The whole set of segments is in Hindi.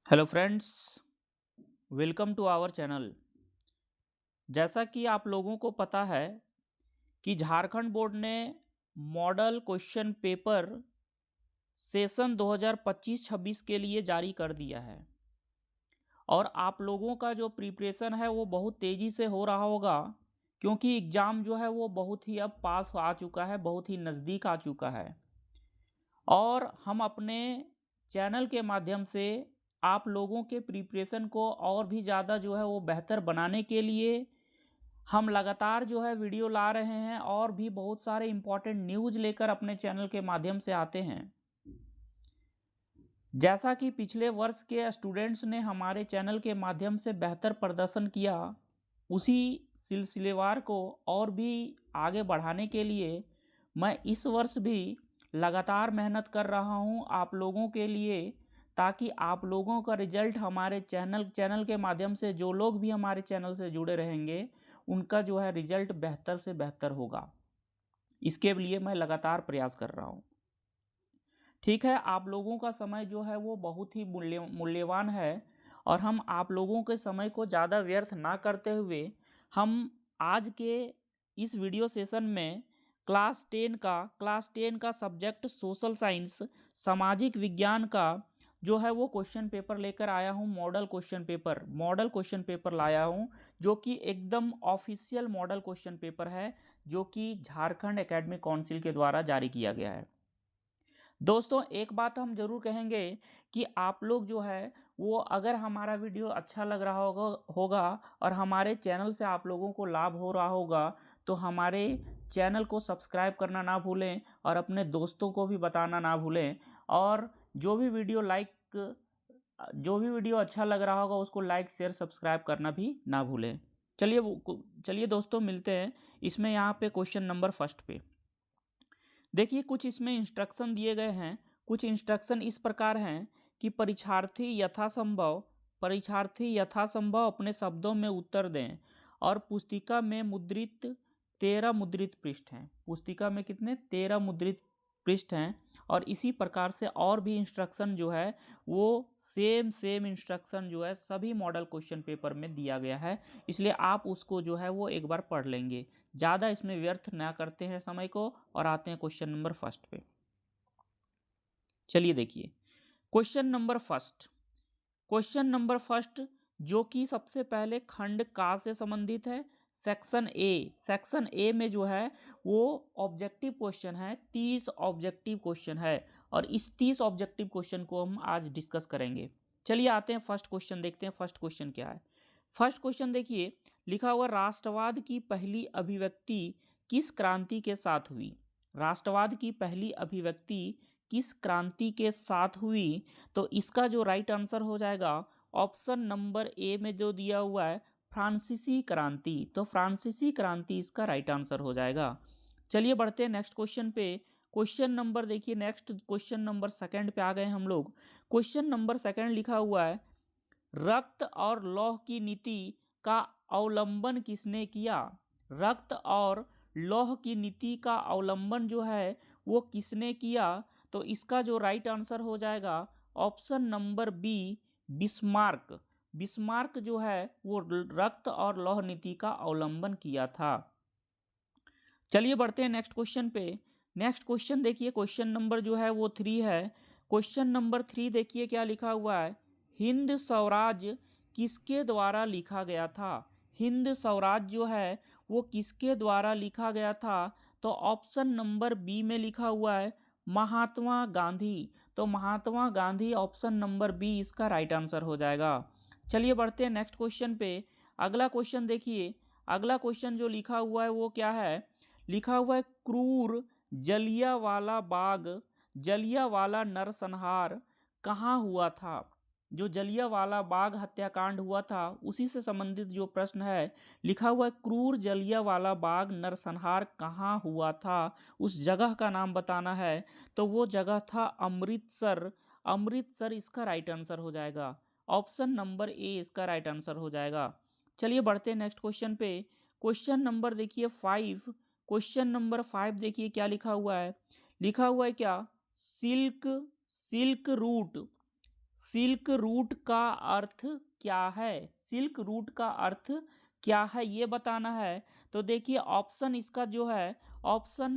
Hello friends, welcome to our channel. जैसा कि आप लोगों को पता है कि झारखंड बोर्ड ने मॉडल क्वेश्चन पेपर सेशन 2025-26 के लिए जारी कर दिया है और आप लोगों का जो प्रिपरेशन है वो बहुत तेज़ी से हो रहा होगा, क्योंकि एग्ज़ाम जो है वो बहुत ही अब पास आ चुका है, बहुत ही नज़दीक आ चुका है। और हम अपने चैनल के माध्यम से आप लोगों के प्रिपरेशन को और भी ज़्यादा जो है वो बेहतर बनाने के लिए हम लगातार जो है वीडियो ला रहे हैं और भी बहुत सारे इम्पोर्टेंट न्यूज़ लेकर अपने चैनल के माध्यम से आते हैं। जैसा कि पिछले वर्ष के स्टूडेंट्स ने हमारे चैनल के माध्यम से बेहतर प्रदर्शन किया, उसी सिलसिलेवार को और भी आगे बढ़ाने के लिए मैं इस वर्ष भी लगातार मेहनत कर रहा हूं आप लोगों के लिए, ताकि आप लोगों का रिजल्ट हमारे चैनल के माध्यम से जो लोग भी हमारे चैनल से जुड़े रहेंगे उनका जो है रिजल्ट बेहतर से बेहतर होगा। इसके लिए मैं लगातार प्रयास कर रहा हूं। ठीक है, आप लोगों का समय जो है वो बहुत ही मूल्यवान है और हम आप लोगों के समय को ज़्यादा व्यर्थ ना करते हुए हम आज के इस वीडियो सेशन में क्लास 10 का सब्जेक्ट सोशल साइंस सामाजिक विज्ञान का जो है वो क्वेश्चन पेपर लेकर आया हूँ। मॉडल क्वेश्चन पेपर लाया हूँ, जो कि एकदम ऑफिशियल मॉडल क्वेश्चन पेपर है, जो कि झारखंड एकेडमिक काउंसिल के द्वारा जारी किया गया है। दोस्तों, एक बात हम जरूर कहेंगे कि आप लोग जो है वो अगर हमारा वीडियो अच्छा लग रहा होगा और हमारे चैनल से आप लोगों को लाभ हो रहा होगा, तो हमारे चैनल को सब्सक्राइब करना ना भूलें और अपने दोस्तों को भी बताना ना भूलें। और जो भी वीडियो अच्छा लग रहा होगा उसको लाइक शेयर सब्सक्राइब करना भी ना भूलें। चलिए दोस्तों, मिलते हैं इसमें। यहाँ पे क्वेश्चन नंबर फर्स्ट पे देखिए, कुछ इसमें इंस्ट्रक्शन दिए गए हैं। कुछ इंस्ट्रक्शन इस प्रकार हैं कि परीक्षार्थी यथासंभव अपने शब्दों में उत्तर दें और पुस्तिका में मुद्रित 13 मुद्रित पृष्ठ हैं। पुस्तिका में कितने 13 मुद्रित पृष्ठ हैं। और इसी प्रकार से और भी इंस्ट्रक्शन जो है वो सेम इंस्ट्रक्शन जो है सभी मॉडल क्वेश्चन पेपर में दिया गया है, इसलिए आप उसको जो है वो एक बार पढ़ लेंगे। ज़्यादा इसमें व्यर्थ ना करते हैं समय को और आते हैं क्वेश्चन नंबर फर्स्ट पे। चलिए देखिए, क्वेश्चन नंबर फर्स्ट जो कि सबसे पहले खंड का से संबंधित है। सेक्शन ए में जो है वो ऑब्जेक्टिव क्वेश्चन है, 30 ऑब्जेक्टिव क्वेश्चन है और इस 30 ऑब्जेक्टिव क्वेश्चन को हम आज डिस्कस करेंगे। चलिए आते हैं फर्स्ट क्वेश्चन, देखते हैं फर्स्ट क्वेश्चन क्या है। फर्स्ट क्वेश्चन देखिए, लिखा हुआ राष्ट्रवाद की पहली अभिव्यक्ति किस क्रांति के साथ हुई। राष्ट्रवाद की पहली अभिव्यक्ति किस क्रांति के साथ हुई, तो इसका जो राइट आंसर हो जाएगा ऑप्शन नंबर ए में जो दिया हुआ है फ्रांसीसी क्रांति। तो फ्रांसीसी क्रांति इसका राइट आंसर हो जाएगा। चलिए बढ़ते हैं नेक्स्ट क्वेश्चन पे। क्वेश्चन नंबर देखिए, नेक्स्ट क्वेश्चन नंबर सेकंड पे आ गए हम लोग। क्वेश्चन नंबर सेकंड लिखा हुआ है, रक्त और लौह की नीति का अवलंबन किसने किया। रक्त और लौह की नीति का अवलंबन जो है वो किसने किया, तो इसका जो राइट आंसर हो जाएगा option number B, Bismarck. Bismarck जो है वो रक्त और लौह नीति का अवलंबन किया था। चलिए बढ़ते हैं नेक्स्ट क्वेश्चन पे। नेक्स्ट क्वेश्चन देखिए, क्वेश्चन नंबर जो है वो 3 है। क्वेश्चन नंबर 3 देखिए क्या लिखा हुआ है, हिंद स्वराज किसके द्वारा लिखा गया था। हिंद स्वराज जो है वो किसके द्वारा लिखा गया था, तो ऑप्शन नंबर बी में लिखा हुआ है महात्मा गांधी। तो Mahatma Gandhi option number B इसका राइट आंसर हो जाएगा। चलिए बढ़ते हैं नेक्स्ट क्वेश्चन पे। अगला क्वेश्चन देखिए, अगला क्वेश्चन जो लिखा हुआ है वो क्या है, लिखा हुआ है क्रूर जलियांवाला बाग, जलियांवाला नरसंहार कहाँ हुआ था। जो जलियांवाला बाग हत्याकांड हुआ था उसी से संबंधित जो प्रश्न है, लिखा हुआ है क्रूर जलियांवाला बाग नरसंहार कहाँ हुआ था, उस जगह का नाम बताना है। तो वो जगह था अमृतसर। अमृतसर इसका राइट आंसर हो जाएगा। ऑप्शन नंबर ए इसका राइट आंसर हो जाएगा। चलिए बढ़ते हैं नेक्स्ट क्वेश्चन पे। क्वेश्चन नंबर देखिए 5। क्वेश्चन नंबर 5 देखिए क्या लिखा हुआ है, लिखा हुआ है क्या, silk silk route silk route का अर्थ क्या है? सिल्क रूट का अर्थ क्या है ये बताना है। तो देखिए ऑप्शन इसका जो है ऑप्शन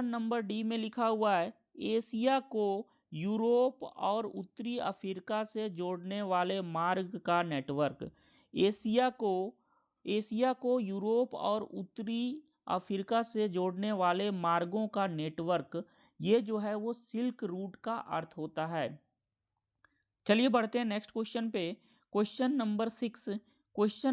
नंबर डी में लिखा हुआ है एशिया को यूरोप और उत्तरी अफ्रीका से जोड़ने वाले मार्ग का नेटवर्क। एशिया को एशिया को यूरोप और उत्तरी अफ्रीका से जोड़ने वाले मार्गों का नेटवर्क, ये जो है वो सिल्क रूट का अर्थ होता है। चलिए बढ़ते हैं नेक्स्ट क्वेश्चन पे। क्वेश्चन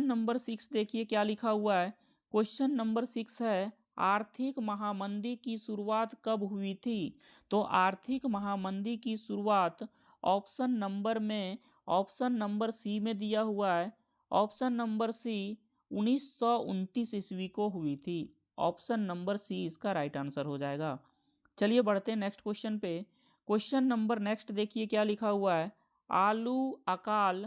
नंबर सिक्स देखिए क्या लिखा हुआ है। क्वेश्चन नंबर सिक्स है आर्थिक महामंदी की शुरुआत कब हुई थी? तो आर्थिक महामंदी की शुरुआत ऑप्शन नंबर सी में दिया हुआ है। ऑप्शन नंबर सी 1929 ईस्वी को हुई थी। ऑप्शन नंबर सी इसका राइट आंसर हो जाएगा। चलिए बढ़ते हैं नेक्स्ट क्वेश्चन पे। क्वेश्चन नंबर नेक्स्ट देखिए क्या लिखा हुआ है। आलू अकाल,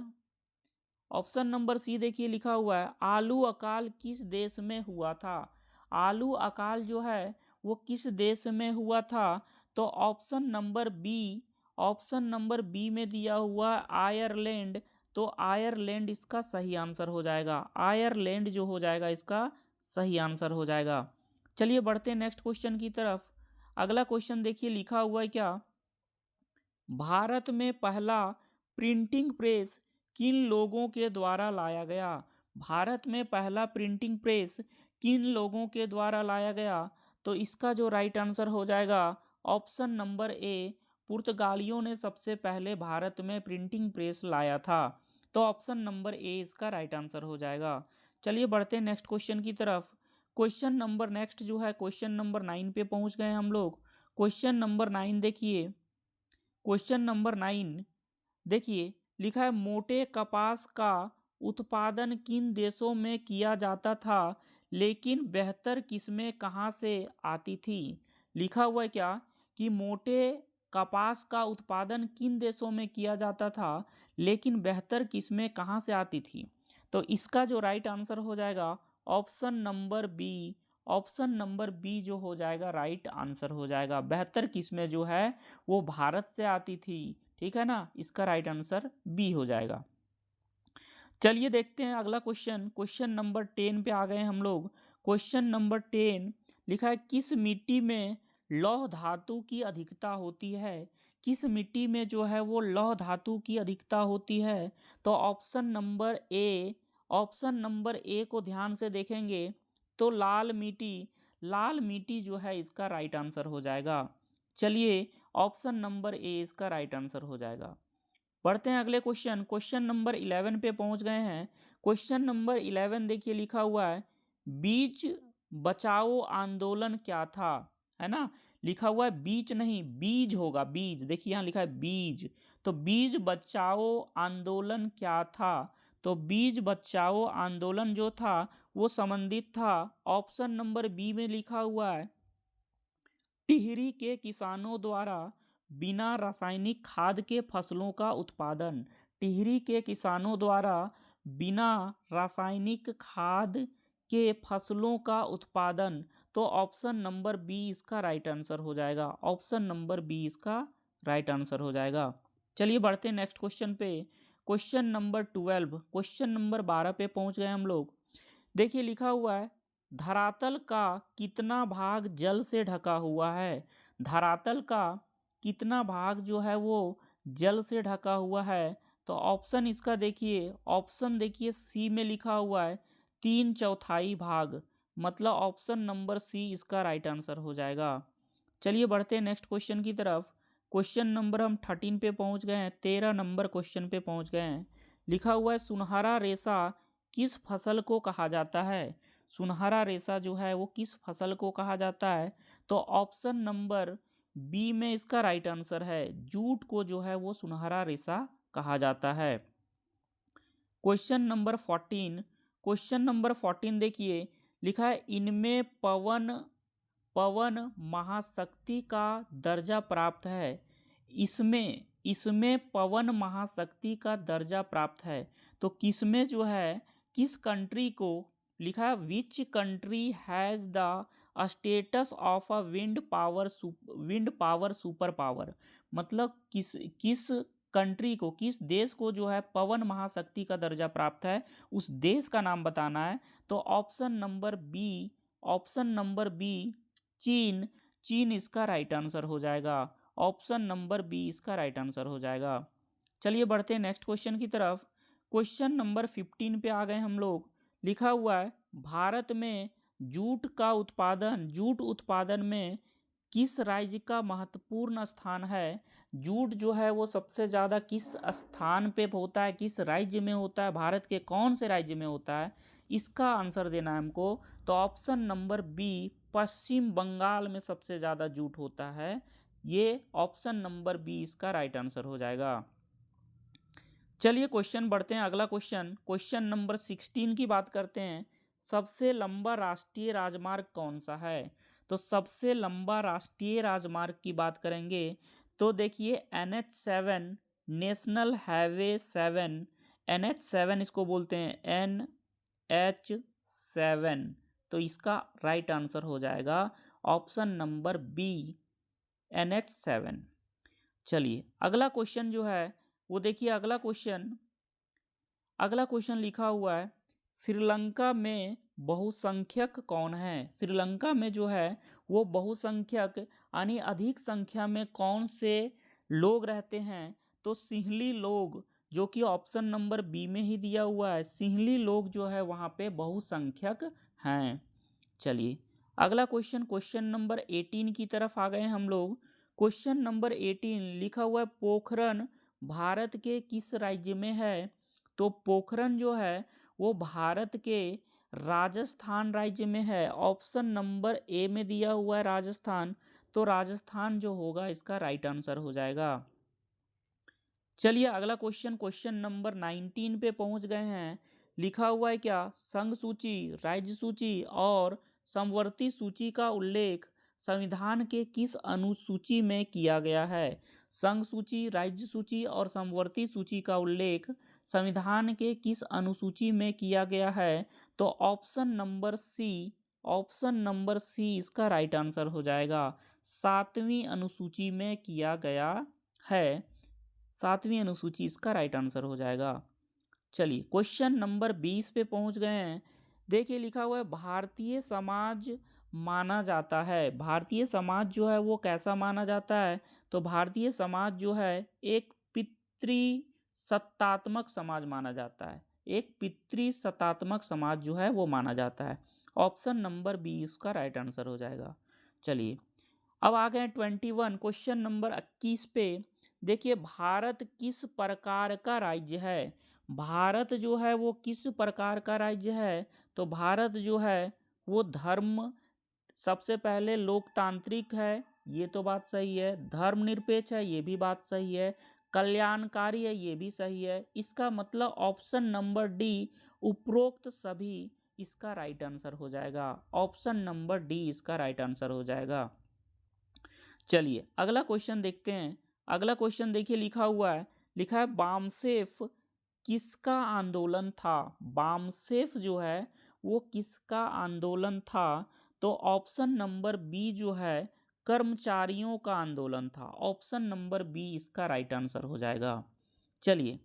ऑप्शन नंबर सी देखिए लिखा हुआ है आलू अकाल किस देश में हुआ था? आलू अकाल जो है वो किस देश में हुआ था? तो ऑप्शन नंबर बी में दिया हुआ आयरलैंड। तो आयरलैंड इसका सही आंसर हो जाएगा। आयरलैंड जो हो जाएगा इसका सही आंसर हो जाएगा। चलिए बढ़ते हैं नेक्स्ट क्वेश्चन की तरफ। अगला क्वेश्चन देखिए लिखा हुआ है क्या, भारत में पहला प्रिंटिंग प्रेस किन लोगों के द्वारा लाया गया? भारत में पहला प्रिंटिंग प्रेस किन लोगों के द्वारा लाया गया? तो इसका जो राइट आंसर हो जाएगा ऑप्शन नंबर ए, पुर्तगालियों ने सबसे पहले भारत में प्रिंटिंग प्रेस लाया था। तो ऑप्शन नंबर ए इसका राइट आंसर हो जाएगा। चलिए बढ़ते हैं नेक्स्ट क्वेश्चन की तरफ। क्वेश्चन नंबर नेक्स्ट जो है क्वेश्चन नंबर 9 पे पहुंच गए हम लोग। क्वेश्चन नंबर 9 देखिए। क्वेश्चन नंबर 9 देखिए लिखा है मोटे कपास का उत्पादन किन देशों में किया जाता था लेकिन बेहतर किस्में कहाँ से आती थी? लिखा हुआ है क्या कि मोटे कपास का उत्पादन किन देशों में किया जाता था लेकिन बेहतर किस्में कहाँ से आती थी? तो इसका जो राइट आंसर हो जाएगा option number B. Option number B जो हो जाएगा राइट आंसर हो जाएगा। बेहतर किस्में जो है वो भारत से आती थी। ठीक है ना, इसका राइट आंसर बी हो जाएगा। चलिए देखते हैं अगला क्वेश्चन। क्वेश्चन नंबर 10 पे आ गए हम लोग। क्वेश्चन नंबर 10 लिखा है किस मिट्टी में लौह धातु की अधिकता होती है? किस मिट्टी में जो है वो लौह धातु की अधिकता होती है? तो ऑप्शन नंबर ए को ध्यान से देखेंगे तो लाल मिट्टी जो है इसका राइट आंसर हो जाएगा। चलिए ऑप्शन नंबर ए इसका राइट आंसर हो जाएगा। बढ़ते हैं अगले क्वेश्चन नंबर 11 पे पहुंच गए हैं। क्वेश्चन नंबर 11 देखिए लिखा हुआ है बीज बचाओ आंदोलन क्या था? है ना, लिखा हुआ है बीज नहीं बीज होगा, बीज देखिए यहाँ लिखा है बीज। तो बीज बचाओ आंदोलन क्या था? तो बीज बचाओ आंदोलन जो था वो संबंधित था ऑप्शन नंबर बी में लिखा हुआ है टिहरी के किसानों द्वारा बिना रासायनिक खाद के फसलों का उत्पादन। टिहरी के किसानों द्वारा बिना रासायनिक खाद के फसलों का उत्पादन। तो ऑप्शन नंबर बी इसका राइट आंसर हो जाएगा। ऑप्शन नंबर बी इसका राइट आंसर हो जाएगा। चलिए बढ़ते हैं नेक्स्ट क्वेश्चन पे। क्वेश्चन नंबर 12, क्वेश्चन नंबर 12 पे पहुंच गए हम लोग। देखिए लिखा हुआ है धरातल का कितना भाग जल से ढका हुआ है? धरातल का कितना भाग जो है वो जल से ढका हुआ है? तो ऑप्शन इसका देखिए, ऑप्शन देखिए सी में लिखा हुआ है 3/4 भाग। मतलब ऑप्शन नंबर सी इसका राइट आंसर हो जाएगा। चलिए बढ़ते हैं नेक्स्ट क्वेश्चन की तरफ। क्वेश्चन नंबर हम 13 पे पहुंच गए हैं, 13 नंबर क्वेश्चन पे पहुंच गए हैं। लिखा हुआ है सुनहरा रेशा किस फसल को कहा जाता है? सुनहरा रेशा जो है वो किस फसल को कहा जाता है? तो ऑप्शन नंबर बी में इसका राइट आंसर है जूट को जो है वो सुनहरा रेशा कहा जाता है। क्वेश्चन नंबर 14 देखिए लिखा है इनमें पवन महाशक्ति का दर्जा प्राप्त है। इसमें इसमें पवन महाशक्ति का दर्जा प्राप्त है। तो किसमें जो है किस कंट्री को लिखा है which country has the status of a wind power super power. मतलब किस कंट्री को, किस देश को जो है पवन महाशक्ति का दर्जा प्राप्त है, उस देश का नाम बताना है। तो ऑप्शन नंबर बी चीन, चीन इसका राइट आंसर हो जाएगा। ऑप्शन नंबर बी इसका राइट आंसर हो जाएगा। चलिए बढ़ते हैं नेक्स्ट क्वेश्चन की तरफ। क्वेश्चन नंबर 15 पे आ गए हम लोग। लिखा हुआ है भारत में जूट उत्पादन में किस राज्य का महत्वपूर्ण स्थान है। जूट जो है वो सबसे ज़्यादा किस स्थान पे होता है, किस राज्य में होता है, भारत के कौन से राज्य में होता है, इसका आंसर देना है हमको। तो ऑप्शन नंबर बी पश्चिम बंगाल में सबसे ज़्यादा जूट होता है। ये ऑप्शन नंबर बी इसका राइट आंसर हो जाएगा। चलिए क्वेश्चन बढ़ते हैं, अगला क्वेश्चन नंबर 16 की बात करते हैं। सबसे लंबा राष्ट्रीय राजमार्ग कौन सा है। तो सबसे लंबा राष्ट्रीय राजमार्ग की बात करेंगे तो देखिए NH7, नेशनल हाईवे 7, NH7 इसको बोलते हैं, NH7। तो इसका राइट आंसर हो जाएगा ऑप्शन नंबर बी NH7। चलिए अगला क्वेश्चन जो है वो देखिए, अगला क्वेश्चन लिखा हुआ है श्रीलंका में बहुसंख्यक कौन है। श्रीलंका में जो है वो बहुसंख्यक यानी अधिक संख्या में कौन से लोग रहते हैं। तो सिंहली लोग, जो कि ऑप्शन नंबर बी में ही दिया हुआ है, सिंहली लोग जो है वहाँ पे बहुसंख्यक हैं। चलिए अगला क्वेश्चन नंबर 18 की तरफ आ गए हम लोग। क्वेश्चन नंबर 18 लिखा हुआ है पोखरन भारत के किस राज्य में है। तो पोखरन जो है वो भारत के राजस्थान राज्य में है। ऑप्शन नंबर ए में दिया हुआ है राजस्थान, तो राजस्थान जो होगा इसका राइट आंसर हो जाएगा। चलिए अगला क्वेश्चन नंबर 19 पे पहुंच गए हैं। लिखा हुआ है क्या, संघ सूची, राज्य सूची और समवर्ती सूची का उल्लेख संविधान के किस अनुसूची में किया गया है। संघ सूची, राज्य सूची और समवर्ती सूची का उल्लेख संविधान के किस अनुसूची में किया गया है। तो ऑप्शन नंबर सी इसका राइट आंसर हो जाएगा। 7वीं अनुसूची में किया गया है। 7वीं अनुसूची इसका राइट आंसर हो जाएगा। चलिए क्वेश्चन नंबर 20 पे पहुंच गए हैं। देखिए लिखा हुआ है भारतीय समाज माना जाता है। भारतीय समाज जो है वो कैसा माना जाता है। तो भारतीय समाज जो है एक पितृसत्तात्मक समाज माना जाता है। एक पितृसत्तात्मक समाज जो है वो माना जाता है। ऑप्शन नंबर बी इसका राइट आंसर हो जाएगा। चलिए अब आ गए 21, क्वेश्चन नंबर 21 पे। देखिए भारत किस प्रकार का राज्य है। भारत जो है वो किस प्रकार का राज्य है। तो भारत जो है वो सबसे पहले लोकतांत्रिक है, ये तो बात सही है। धर्मनिरपेक्ष है, ये भी बात सही है। कल्याणकारी है, ये भी सही है। इसका मतलब ऑप्शन नंबर डी उपरोक्त सभी इसका राइट आंसर हो जाएगा। ऑप्शन नंबर डी इसका राइट आंसर हो जाएगा। चलिए अगला क्वेश्चन देखते हैं। अगला क्वेश्चन देखिए लिखा है बामसेफ किसका आंदोलन था। बामसेफ जो है वो किसका आंदोलन था। तो ऑप्शन नंबर बी जो है कर्मचारियों का आंदोलन था। ऑप्शन नंबर बी इसका राइट आंसर हो जाएगा। चलिए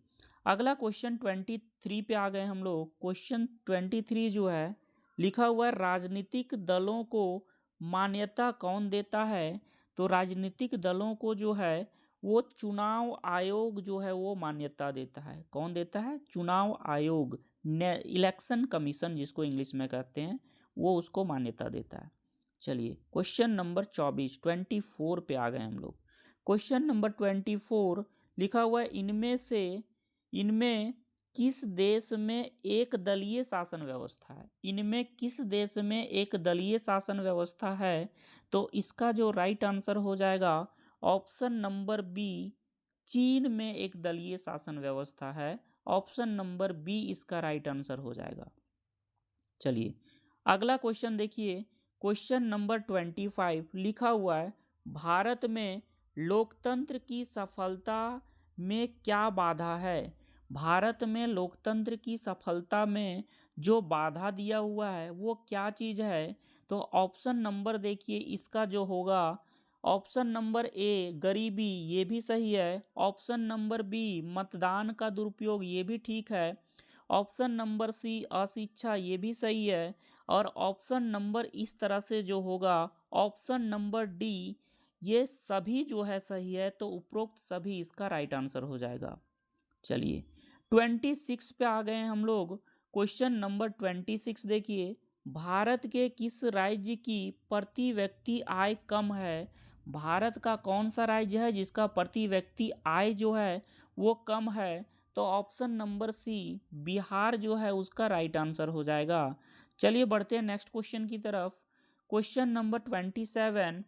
अगला क्वेश्चन 23 पे आ गए हम लोग। क्वेश्चन 23 जो है लिखा हुआ है राजनीतिक दलों को मान्यता कौन देता है। तो राजनीतिक दलों को जो है वो चुनाव आयोग जो है वो मान्यता देता है। कौन देता है, चुनाव आयोग, इलेक्शन कमीशन जिसको इंग्लिश में कहते हैं, वो उसको मान्यता देता है। चलिए क्वेश्चन नंबर 24 पे आ गए हम लोग। क्वेश्चन नंबर 24 लिखा हुआ है इनमें किस देश में एक दलीय शासन व्यवस्था है। इनमें किस देश में एक दलीय शासन व्यवस्था है। तो इसका जो राइट आंसर हो जाएगा ऑप्शन नंबर बी चीन में एक दलीय शासन व्यवस्था है। ऑप्शन नंबर बी इसका राइट आंसर हो जाएगा। चलिए अगला क्वेश्चन देखिए। क्वेश्चन नंबर 25 लिखा हुआ है भारत में लोकतंत्र की सफलता में क्या बाधा है। भारत में लोकतंत्र की सफलता में जो बाधा दिया हुआ है वो क्या चीज़ है। तो ऑप्शन नंबर देखिए इसका जो होगा ऑप्शन नंबर ए गरीबी, ये भी सही है। ऑप्शन नंबर बी मतदान का दुरुपयोग, ये भी ठीक है। ऑप्शन नंबर सी अशिक्षा, ये भी सही है। और ऑप्शन नंबर इस तरह से जो होगा ऑप्शन नंबर डी, ये सभी जो है सही है। तो उपरोक्त सभी इसका राइट आंसर हो जाएगा। चलिए 26 पे आ गए हैं हम लोग। क्वेश्चन नंबर 26 देखिए, भारत के किस राज्य की प्रति व्यक्ति आय कम है? भारत का कौन सा राज्य है जिसका प्रति व्यक्ति आय जो है वो कम है? तो ऑप्शन नंबर सी बिहार जो है उसका राइट आंसर हो जाएगा। चलिए बढ़ते हैं नेक्स्ट क्वेश्चन की तरफ। क्वेश्चन नंबर 27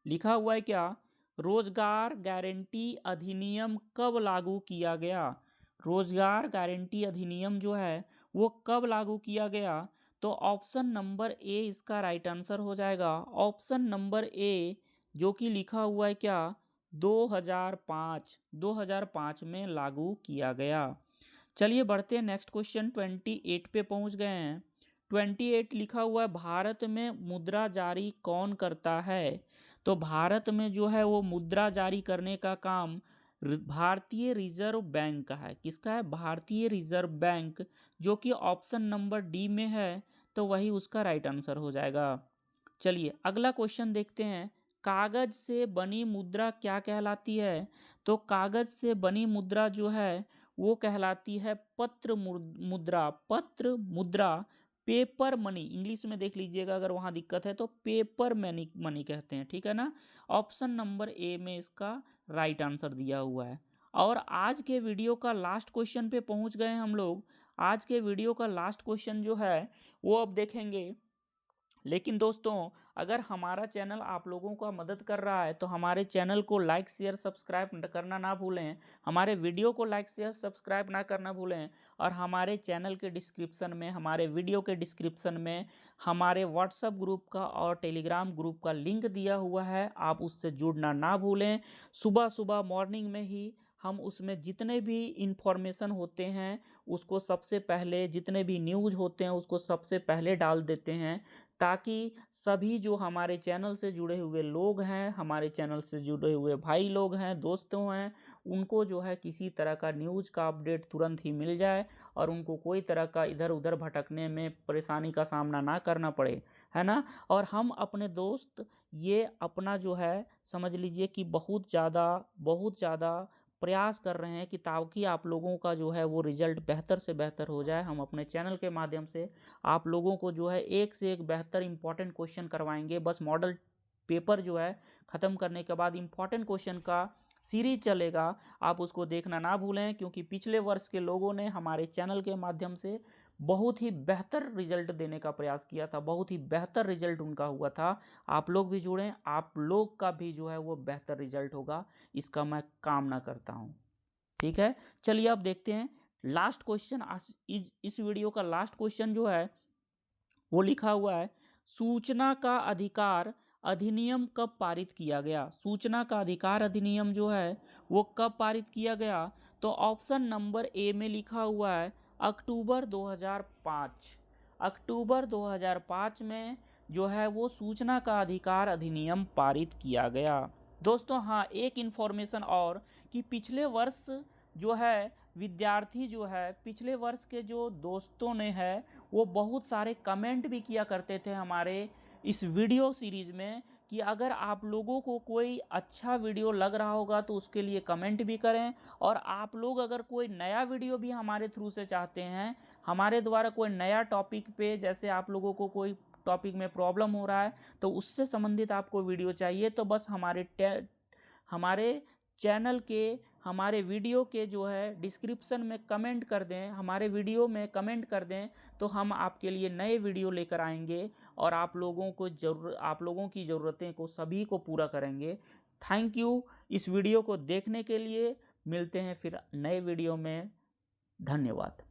लिखा हुआ है क्या? रोजगार गारंटी अधिनियम कब लागू किया गया? रोजगार गारंटी अधिनियम जो है वो कब लागू किया गया? तो ऑप्शन नंबर ए इसका राइट आंसर हो जाएगा। ऑप्शन नंबर ए जो कि लिखा हुआ है क्या? 2005 में लागू किया गया। चलिए बढ़ते हैं नेक्स्ट क्वेश्चन 28 पे पहुंच गए हैं। 28 लिखा हुआ है, भारत में मुद्रा जारी कौन करता है? तो भारत में जो है वो मुद्रा जारी करने का काम भारतीय रिजर्व बैंक का है। किसका है? भारतीय रिजर्व बैंक, जो कि ऑप्शन नंबर डी में है। तो वही उसका राइट आंसर हो जाएगा। चलिए अगला क्वेश्चन देखते हैं। कागज से बनी मुद्रा क्या कहलाती है? तो कागज से बनी मुद्रा जो है वो कहलाती है मुद्रा। पत्र मुद्रा, पेपर मनी इंग्लिश में देख लीजिएगा, अगर वहां दिक्कत है तो पेपर मनी मनी कहते हैं, ठीक है ना। ऑप्शन नंबर ए में इसका राइट आंसर दिया हुआ है। और आज के वीडियो का लास्ट क्वेश्चन पे पहुंच गए हम लोग। आज के वीडियो का लास्ट क्वेश्चन जो है वो अब देखेंगे। लेकिन दोस्तों, अगर हमारा चैनल आप लोगों का मदद कर रहा है तो हमारे चैनल को लाइक शेयर सब्सक्राइब करना ना भूलें। हमारे वीडियो को लाइक शेयर सब्सक्राइब ना करना भूलें। और हमारे चैनल के डिस्क्रिप्शन में, हमारे वीडियो के डिस्क्रिप्शन में हमारे व्हाट्सएप ग्रुप का और टेलीग्राम ग्रुप का लिंक दिया हुआ है, आप उससे जुड़ना ना भूलें। सुबह सुबह मॉर्निंग में ही हम उसमें जितने भी इंफॉर्मेशन होते हैं उसको सबसे पहले, जितने भी न्यूज़ होते हैं उसको सबसे पहले डाल देते हैं, ताकि सभी जो हमारे चैनल से जुड़े हुए लोग हैं, हमारे चैनल से जुड़े हुए भाई लोग हैं, दोस्तों हैं, उनको जो है किसी तरह का न्यूज़ का अपडेट तुरंत ही मिल जाए और उनको कोई तरह का इधर उधर भटकने में परेशानी का सामना ना करना पड़े, है ना। और हम अपने दोस्त ये अपना जो है समझ लीजिए कि बहुत ज़्यादा प्रयास कर रहे हैं कि ताकि आप लोगों का जो है वो रिजल्ट बेहतर से बेहतर हो जाए। हम अपने चैनल के माध्यम से आप लोगों को जो है एक से एक बेहतर इंपॉर्टेंट क्वेश्चन करवाएंगे। बस मॉडल पेपर जो है ख़त्म करने के बाद इंपॉर्टेंट क्वेश्चन का सीरीज चलेगा, आप उसको देखना ना भूलें। क्योंकि पिछले वर्ष के लोगों ने हमारे चैनल के माध्यम से बहुत ही बेहतर रिजल्ट देने का प्रयास किया था, बहुत ही बेहतर रिजल्ट उनका हुआ था। आप लोग भी जुड़ें, आप लोग का भी जो है वो बेहतर रिजल्ट होगा, इसका मैं कामना करता हूँ। ठीक है, चलिए अब देखते हैं लास्ट क्वेश्चन। इस वीडियो का लास्ट क्वेश्चन जो है वो लिखा हुआ है, सूचना का अधिकार अधिनियम कब पारित किया गया? सूचना का अधिकार अधिनियम जो है वो कब पारित किया गया? तो ऑप्शन नंबर ए में लिखा हुआ है अक्टूबर 2005। अक्टूबर 2005 में जो है वो सूचना का अधिकार अधिनियम पारित किया गया। दोस्तों हाँ, एक इन्फॉर्मेशन और कि पिछले वर्ष जो है विद्यार्थी जो है, पिछले वर्ष के जो दोस्तों ने है वो बहुत सारे कमेंट भी किया करते थे हमारे इस वीडियो सीरीज में कि अगर आप लोगों को कोई अच्छा वीडियो लग रहा होगा तो उसके लिए कमेंट भी करें। और आप लोग अगर कोई नया वीडियो भी हमारे थ्रू से चाहते हैं, हमारे द्वारा कोई नया टॉपिक पे, जैसे आप लोगों को कोई टॉपिक में प्रॉब्लम हो रहा है तो उससे संबंधित आपको वीडियो चाहिए, तो बस हमारे चैनल के, हमारे वीडियो के जो है डिस्क्रिप्शन में कमेंट कर दें, हमारे वीडियो में कमेंट कर दें, तो हम आपके लिए नए वीडियो लेकर आएंगे और आप लोगों की ज़रूरतें को सभी को पूरा करेंगे। थैंक यू इस वीडियो को देखने के लिए। मिलते हैं फिर नए वीडियो में। धन्यवाद।